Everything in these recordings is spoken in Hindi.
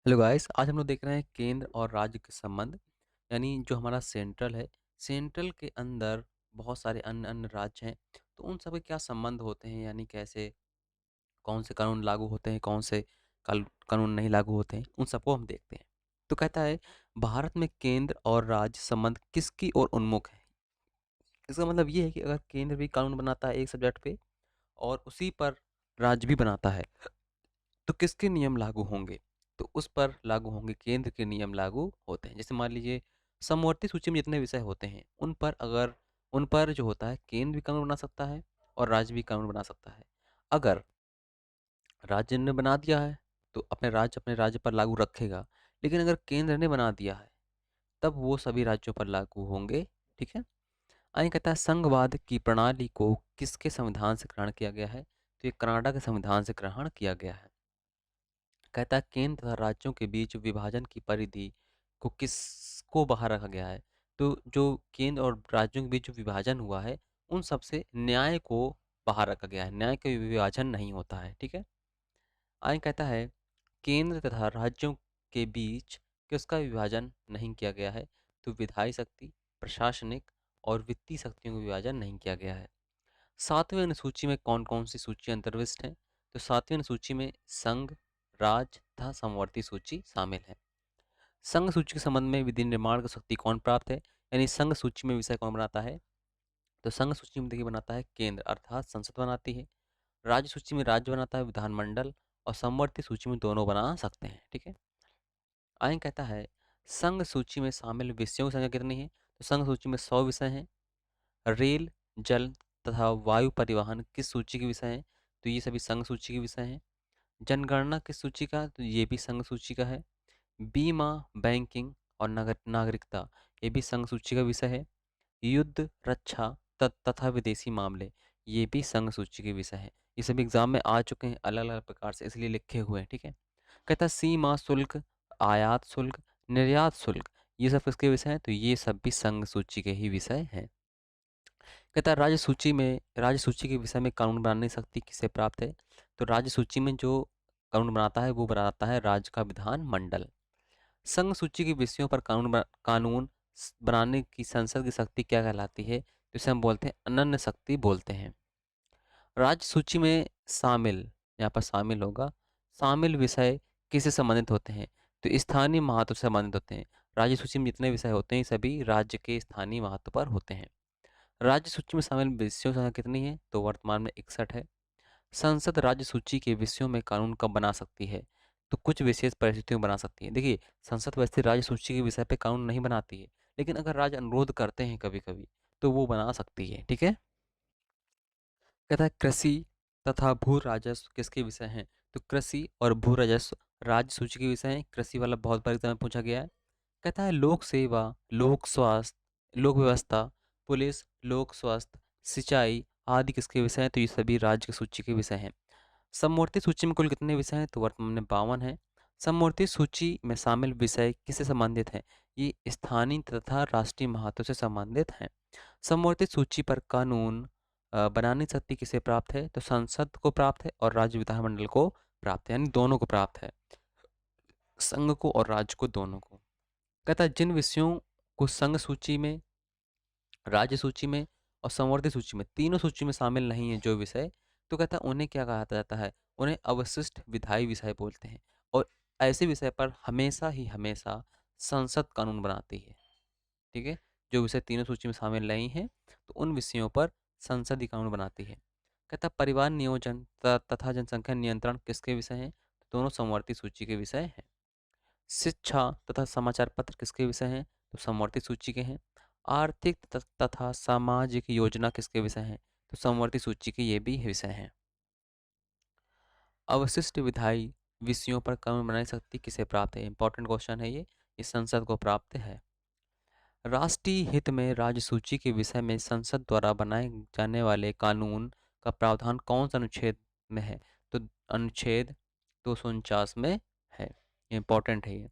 हेलो गाइस, आज हम लोग देख रहे हैं केंद्र और राज्य के संबंध। यानी जो हमारा सेंट्रल है, सेंट्रल के अंदर बहुत सारे अन्य अन्य राज्य हैं। तो उन सब के क्या संबंध होते हैं, यानी कैसे कौन से कानून लागू होते हैं, कौन से कानून नहीं लागू होते हैं, उन सबको हम देखते हैं। तो कहता है, भारत में केंद्र और राज्य संबंध किसकी ओर उन्मुख है। इसका मतलब ये है कि अगर केंद्र भी कानून बनाता है एक सब्जेक्ट पे और उसी पर राज्य भी बनाता है, तो किसके नियम लागू होंगे? तो उस पर लागू होंगे, केंद्र के नियम लागू होते हैं। जैसे मान लीजिए, समवर्ती सूची में जितने विषय होते हैं, उन पर जो होता है, केंद्र भी कानून बना सकता है और राज्य भी कानून बना सकता है। अगर राज्य ने बना दिया है तो अपने राज्य पर लागू रखेगा, लेकिन अगर केंद्र ने बना दिया है तब वो सभी राज्यों पर लागू होंगे। ठीक है। आगे कहता है, संघवाद की प्रणाली को किसके संविधान से ग्रहण किया गया है? तो ये कनाडा के संविधान से ग्रहण किया गया है। कहता है, केंद्र तथा राज्यों के बीच विभाजन की परिधि को किसको बाहर रखा गया है? तो जो केंद्र और राज्यों के बीच जो विभाजन हुआ है, उन सब से न्याय को बाहर रखा गया है। न्याय का विभाजन नहीं होता है। ठीक है। आगे कहता है, केंद्र तथा राज्यों के बीच किसका विभाजन नहीं किया गया है? तो विधायी शक्ति, प्रशासनिक और वित्तीय शक्तियों का विभाजन नहीं किया गया है। सातवें अनुसूची में कौन कौन सी सूची अंतर्विष्ट है? तो सातवें अनुसूची में संघ, राज्य तथा समवर्ती सूची शामिल है। संघ सूची के संबंध में विधि निर्माण की शक्ति कौन प्राप्त है? यानी संघ सूची में विषय कौन बनाता है? तो संघ सूची में देखिए बनाता है केंद्र, अर्थात संसद बनाती है। राज्य सूची में राज्य बनाता है, विधानमंडल। और समवर्ती सूची में दोनों बना सकते हैं। ठीक है। आगे कहता है, संघ सूची में शामिल विषयों की संख्या कितनी है? तो संघ सूची में 100 विषय हैं। रेल, जल तथा वायु परिवहन किस सूची के विषय हैं? तो ये सभी संघ सूची के विषय हैं। जनगणना किस सूची का? तो ये भी संघ सूची का है। बीमा, बैंकिंग और नागरिकता, ये भी संघ सूची का विषय है। युद्ध, रक्षा तथा विदेशी मामले, ये भी संघ सूची के विषय हैं। ये सभी एग्जाम में आ चुके हैं अलग अलग प्रकार से, इसलिए लिखे हुए हैं। ठीक है। कहता है, सीमा शुल्क, आयात शुल्क, निर्यात शुल्क, ये सब किसके विषय हैं? तो ये सब भी संघ सूची के ही विषय हैं। कहता है, राज्य सूची के विषय में कानून बनाने की शक्ति किसे प्राप्त है? तो राज्य सूची में जो कानून बनाता है वो बनाता है राज्य का विधान मंडल। संघ सूची के विषयों पर कानून बनाने की संसद की शक्ति क्या कहलाती है? तो इसे हम बोलते हैं अनन्य शक्ति बोलते हैं। राज्य सूची में शामिल, यहाँ पर शामिल होगा, शामिल विषय किससे संबंधित होते हैं? तो स्थानीय महत्व से संबंधित होते हैं। राज्य सूची में जितने विषय होते हैं सभी राज्य के स्थानीय महत्व पर होते हैं। राज्य सूची में शामिल विषयों की संख्या कितनी है? तो वर्तमान में 61 है। संसद राज्य सूची के विषयों में कानून कब बना सकती है? तो कुछ विशेष परिस्थितियों में बना सकती है। देखिए, संसद वैसे राज्य सूची के विषय पे कानून नहीं बनाती है, लेकिन अगर राज्य अनुरोध करते हैं कभी कभी तो वो बना सकती है। ठीक है। कहता है, कृषि तथा भू राजस्व किसके विषय हैं? तो कृषि और भू राजस्व राज्य सूची के विषय हैं। कृषि वाला बहुत बार एग्जाम में पूछा गया है। कहता है, लोक सेवा, लोक स्वास्थ्य, लोक व्यवस्था, पुलिस, लोक स्वास्थ्य, सिंचाई आदि किसके विषय हैं? तो ये सभी राज्य की सूची के विषय हैं। समवर्ती सूची में कुल कितने विषय हैं? तो वर्तमान में 52 है। समवर्ती सूची में शामिल विषय किससे संबंधित हैं? ये स्थानीय तथा राष्ट्रीय महत्व से संबंधित हैं। समवर्ती सूची पर कानून बनाने की शक्ति किसे प्राप्त है? तो संसद को प्राप्त है और राज्य विधानमंडल को प्राप्त है, यानी दोनों को प्राप्त है, संघ को और राज्य को, दोनों को। कहता है, जिन विषयों को संघ सूची में, राज्य सूची में और संवर्ती सूची में, तीनों सूची में शामिल नहीं है जो विषय, तो कहता है उन्हें क्या कहा जाता है? उन्हें अवशिष्ट विधायी विषय बोलते हैं। और ऐसे विषय पर हमेशा ही हमेशा संसद कानून बनाती है। ठीक है। जो विषय तीनों सूची में शामिल नहीं है तो उन विषयों पर संसद ही कानून बनाती है। कहता है, परिवार नियोजन तथा जनसंख्या नियंत्रण किसके विषय हैं? तो दोनों समवर्ती सूची के विषय हैं। शिक्षा तथा समाचार पत्र किसके विषय हैं? तो समवर्ती सूची के हैं। आर्थिक तथा सामाजिक योजना किसके विषय हैं? तो समवर्ती सूची के ये भी विषय हैं। अवशिष्ट विधायी विषयों पर कानून बनाने की शक्ति किसे प्राप्त है? इंपॉर्टेंट क्वेश्चन है ये। इस संसद को प्राप्त है। राष्ट्रीय हित में राज्य सूची के विषय में संसद द्वारा बनाए जाने वाले कानून का प्रावधान कौन सा अनुच्छेद में है? तो अनुच्छेद 249 में है। इंपॉर्टेंट है ये।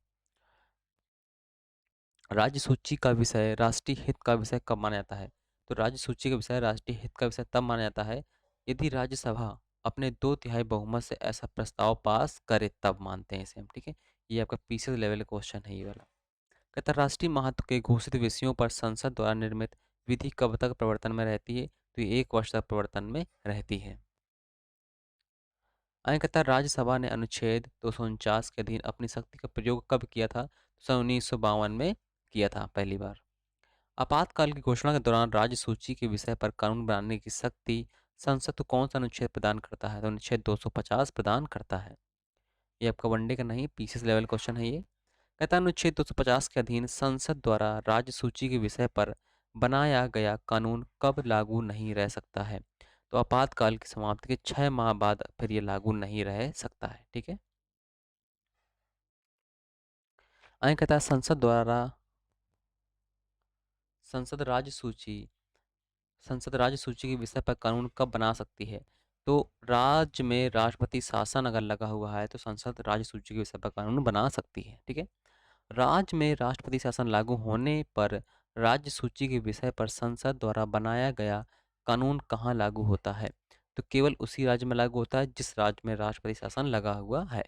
राज्य सूची का विषय राष्ट्रीय हित का विषय कब माना जाता है? तो राज्य सूची का विषय राष्ट्रीय हित का विषय तब माना जाता है यदि राज्यसभा अपने 2/3 बहुमत से ऐसा प्रस्ताव पास करे, तब मानते हैं इसे हम। ठीक है। ये आपका पीसीएस लेवल क्वेश्चन है ये वाला। कहता है राष्ट्रीय महत्व के घोषित विषयों पर संसद द्वारा निर्मित विधि कब तक प्रवर्तन में रहती है? तो ये 1 वर्ष तक प्रवर्तन में रहती है। आगे कहता है राज्यसभा ने अनुच्छेद 249 के अधीन अपनी शक्ति का प्रयोग कब किया था? सन 1952 में किया था पहली बार। आपातकाल की घोषणा के दौरान राज्य सूची के विषय पर कानून बनाने की शक्ति संसद को कौन सा अनुच्छेद प्रदान करता है? तो अनुच्छेद 250 प्रदान करता है। ये आपका वनडे का नहीं, पीसीएस लेवल क्वेश्चन है ये। कहता है अनुच्छेद 250 के अधीन संसद द्वारा राज्य सूची के विषय पर बनाया गया कानून कब लागू नहीं रह सकता है? तो आपातकाल की समाप्ति के 6 माह बाद फिर ये लागू नहीं रह सकता है। ठीक है। आगे कहता है संसद राज्य सूची संसद राज्य सूची के विषय पर कानून कब बना सकती है? तो राज्य में राष्ट्रपति शासन अगर लगा हुआ है तो संसद राज्य सूची के विषय पर कानून बना सकती है। ठीक है। राज्य में राष्ट्रपति शासन लागू होने पर राज्य सूची के विषय पर संसद द्वारा बनाया गया कानून कहाँ लागू होता है? तो केवल उसी राज्य में लागू होता है जिस राज्य में राष्ट्रपति शासन लगा हुआ है।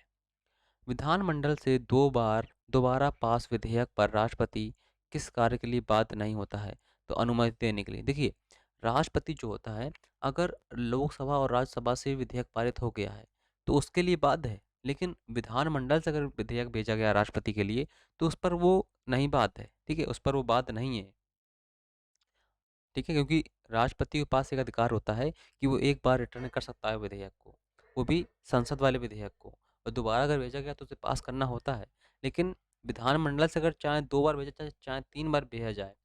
विधानमंडल से 2 बार दोबारा पास विधेयक पर राष्ट्रपति किस कार्य के लिए बाध्य नहीं होता है? तो अनुमति देने के लिए। देखिए, राष्ट्रपति जो होता है, अगर लोकसभा और राज्यसभा से विधेयक पारित हो गया है तो उसके लिए बाध्य है, लेकिन विधानमंडल से अगर विधेयक भेजा गया राष्ट्रपति के लिए तो उस पर वो नहीं बाध्य है। ठीक है, उस पर वो बाध्य नहीं है। ठीक है, क्योंकि राष्ट्रपति के पास एक अधिकार होता है कि वो एक बार रिटर्न कर सकता है विधेयक को, वो भी संसद वाले विधेयक को, और दोबारा अगर भेजा गया तो उसे पास करना होता है। लेकिन विधानमंडल से अगर चाहे 2 बार भेजा चाहे चाहे 3 बार भेजा जाए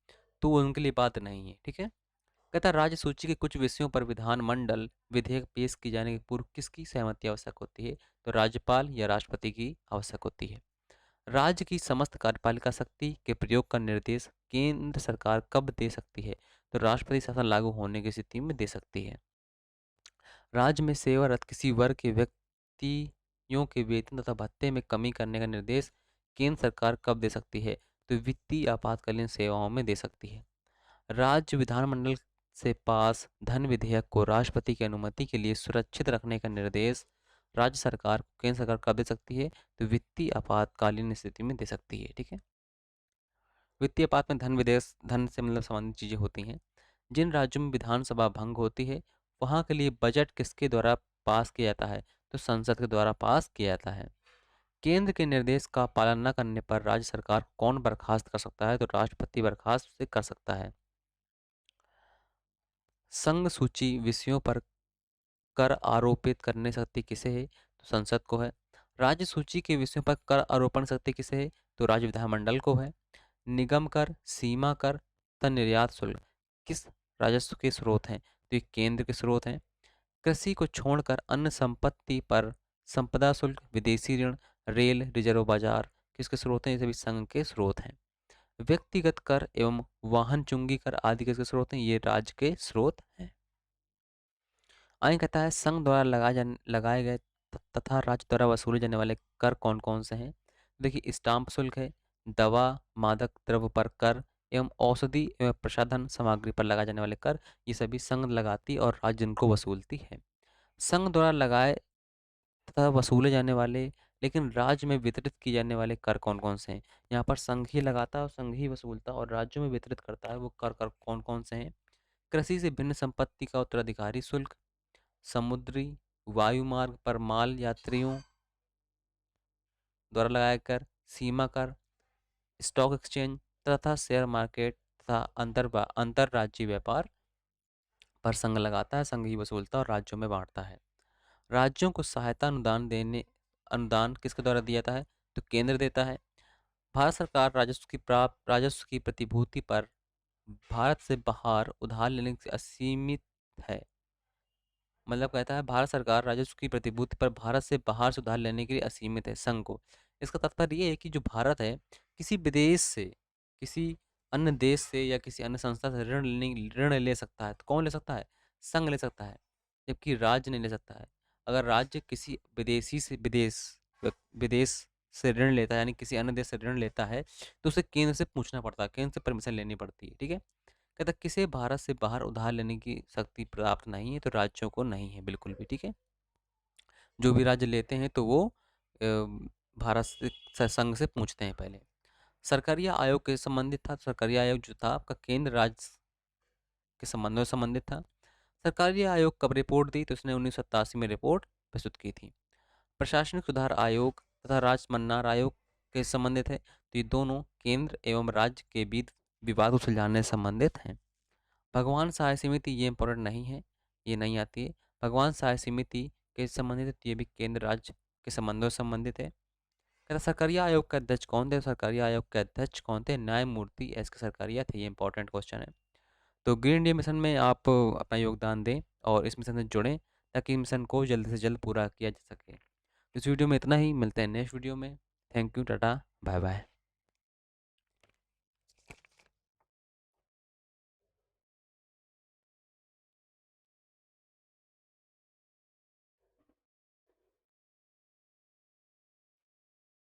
तो वो उनके लिए बात नहीं है। ठीक है। कहता है राज्य सूची के कुछ विषयों पर विधानमंडल विधेयक पेश किए जाने के पूर्व किसकी सहमति आवश्यक होती है? तो राज्यपाल या राष्ट्रपति की आवश्यक होती है। राज्य की समस्त कार्यपालिका शक्ति के प्रयोग का निर्देश केंद्र सरकार कब दे सकती है? तो राष्ट्रपति शासन लागू होने की स्थिति में दे सकती है। राज्य में सेवारत किसी वर्ग के व्यक्तियों के वेतन तथा भत्ते में कमी करने का निर्देश केंद्र सरकार कब दे सकती है? तो वित्तीय आपातकालीन सेवाओं में दे सकती है। राज्य विधानमंडल से पास धन विधेयक को राष्ट्रपति की अनुमति के लिए सुरक्षित रखने का निर्देश राज्य सरकार को केंद्र सरकार कब दे सकती है? तो वित्तीय आपातकालीन स्थिति में दे सकती है। ठीक है। वित्तीय आपात में धन से मतलब संबंधित चीजें होती हैं। जिन राज्यों में विधानसभा भंग होती है वहां के लिए बजट किसके द्वारा पास किया जाता है? तो संसद के द्वारा पास किया जाता है। केंद्र के निर्देश का पालन न करने पर राज्य सरकार को कौन बर्खास्त कर सकता है? तो राष्ट्रपति बर्खास्त से कर सकता है। संघ सूची विषयों पर कर आरोपित करने शक्ति किसे है? तो संसद को है। राज्य सूची के विषयों पर कर आरोपण शक्ति किसे है? तो राज्य विधानमंडल को है। निगम कर, सीमा कर तथा निर्यात शुल्क किस राजस्व के स्रोत हैं? तो ये केंद्र के स्रोत हैं। कृषि को छोड़कर अन्य संपत्ति पर संपदा शुल्क, विदेशी ऋण, रेल, रिजर्व बाजार किसके स्रोत हैं? ये सभी संघ के स्रोत हैं। व्यक्तिगत कर एवं वाहन चुंगी कर आदि किसके स्रोत हैं? ये राज्य के स्रोत हैं। आगे कहता है संघ द्वारा लगाए गए तथा राज्य द्वारा वसूले जाने वाले कर कौन कौन से हैं? देखिए, स्टाम्प शुल्क है, दवा मादक द्रव्य पर कर एवं औषधि एवं प्रसाधन सामग्री पर लगाए जाने वाले कर, ये सभी संघ लगाती और राज्य इनको वसूलती है। संघ द्वारा लगाए तथा वसूले जाने वाले लेकिन राज्य में वितरित किए जाने वाले कर कौन कौन से हैं? यहाँ पर संघ ही लगाता है और संघ ही वसूलता है, और राज्यों में वितरित करता है वो कर कर कौन कौन से हैं? कृषि से भिन्न संपत्ति का उत्तराधिकारी शुल्क, समुद्री वायुमार्ग पर माल यात्रियों द्वारा लगाया कर, सीमा कर, स्टॉक एक्सचेंज तथा शेयर मार्केट तथा अंतरराज्यीय व्यापार पर संघ लगाता है, संघ ही वसूलता और राज्यों में बांटता है। राज्यों को सहायता अनुदान किसके द्वारा दिया जाता है? तो केंद्र देता है। भारत सरकार राजस्व की प्रतिभूति पर भारत से बाहर उधार लेने से असीमित है। मतलब कहता है भारत सरकार राजस्व की प्रतिभूति पर भारत से बाहर से उधार लेने के लिए असीमित है संघ को। इसका तात्पर्य ये है कि जो भारत है किसी विदेश से, किसी अन्य देश से या किसी अन्य संस्था से ऋण ले सकता है। तो कौन ले सकता है? संघ ले सकता है, जबकि राज्य नहीं ले सकता है। अगर राज्य किसी विदेश से ऋण लेता है, यानी किसी अन्य देश से ऋण लेता है, तो उसे केंद्र से पूछना पड़ता है, केंद्र से परमिशन लेनी पड़ती है। ठीक है। कहता किसे भारत से बाहर उधार लेने की शक्ति प्राप्त नहीं है? तो राज्यों को नहीं है बिल्कुल भी। ठीक है। जो भी राज्य लेते हैं तो वो भारत से संघ से पूछते हैं पहले। सरकारिया आयोग के संबंधित था। सरकारिया आयोग जो था आपका केंद्र राज्य के संबंधों से संबंधित था। सरकारी आयोग कब रिपोर्ट दी, तो उसने 1987 में रिपोर्ट प्रस्तुत की थी। प्रशासनिक सुधार आयोग तथा राजमन्नार आयोग के संबंधित है, तो ये दोनों केंद्र एवं राज्य के बीच विवाद को सुलझाने से संबंधित हैं। भगवान सहाय समिति ये इंपॉर्टेंट नहीं है, ये नहीं आती है। भगवान सहाय समिति के संबंधित है, तो ये भी केंद्र राज्य के संबंधों से संबंधित है। कहता सरकारिया आयोग के अध्यक्ष कौन थे, सरकारिया आयोग के अध्यक्ष कौन थे, न्यायमूर्ति एस के सरकारिया थे। ये इंपॉर्टेंट क्वेश्चन है। तो ग्रीन इंडिया मिशन में आप अपना योगदान दें और इस मिशन से जुड़ें, ताकि मिशन को जल्द से जल्द पूरा किया जा सके। इस वीडियो में इतना ही, मिलते हैं नेक्स्ट वीडियो में। Thank you, tata, bye bye.